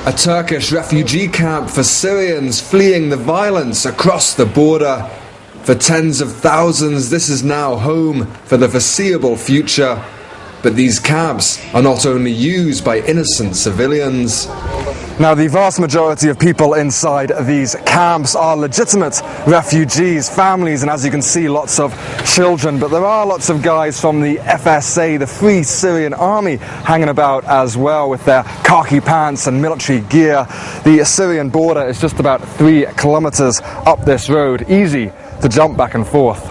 A Turkish refugee camp for Syrians fleeing the violence across the border. For tens of thousands, this is now home for the foreseeable future. But these camps are not only used by innocent civilians. Now, the vast majority of people inside these camps are legitimate refugees, families, and as you can see, lots of children. But there are lots of guys from the FSA, the Free Syrian Army, hanging about as well with their khaki pants and military gear. The Syrian border is just about 3 kilometers up this road, easy to jump back and forth.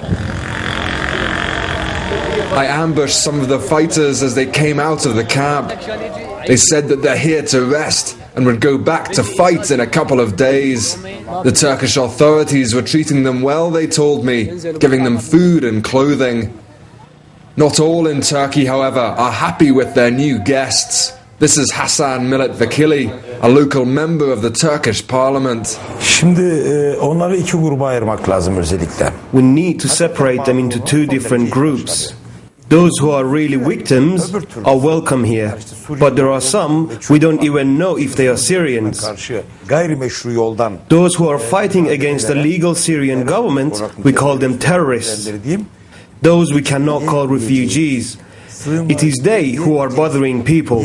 I ambushed some of the fighters as they came out of the camp. They said that they're here to rest and would go back to fight in a couple of days. The Turkish authorities were treating them well, they told me, giving them food and clothing. Not all in Turkey, however, are happy with their new guests. This is Hasan Milletvekili, a local member of the Turkish parliament. Onları 2 gruba ayırmak lazım özellikle. We need to separate them into 2 different groups. Those who are really victims are welcome here, but there are some we don't even know if they are Syrians. Those who are fighting against the legal Syrian government, we call them terrorists. Those we cannot call refugees. It is they who are bothering people.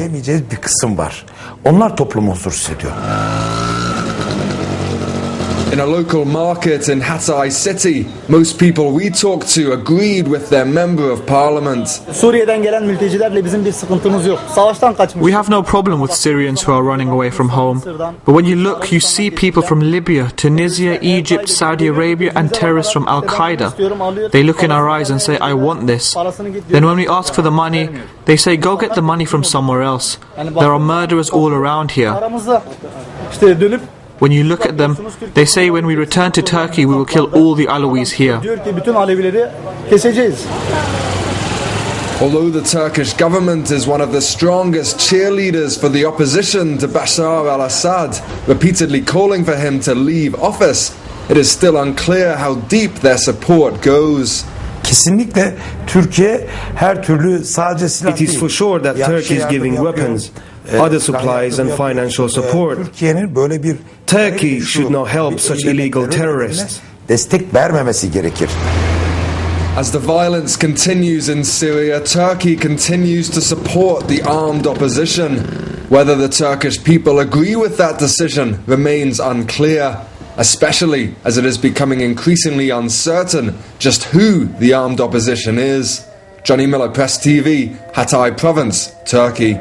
Onlar toplumu huzursuz ediyor. In a local market in Hatay city, most people we talked to agreed with their member of parliament. We have no problem with Syrians who are running away from home. But when you look, you see people from Libya, Tunisia, Egypt, Saudi Arabia and terrorists from al-Qaeda. They look in our eyes and say, I want this. Then when we ask for the money, they say, go get the money from somewhere else. There are murderers all around here. When you look at them, they say when we return to Turkey we will kill all the Alawis here. Although the Turkish government is one of the strongest cheerleaders for the opposition to Bashar al-Assad, repeatedly calling for him to leave office, it is still unclear how deep their support goes. Kesinlikle Türkiye her türlü sadece silah It is for sure that Turkey is giving weapons, other supplies and financial support. Turkey should not help such illegal terrorists. Destek vermemesi gerekir. As the violence continues in Syria, Turkey continues to support the armed opposition. Whether the Turkish people agree with that decision remains unclear, especially as it is becoming increasingly uncertain just who the armed opposition is. Johnny Miller, Press TV, Hatay Province, Turkey.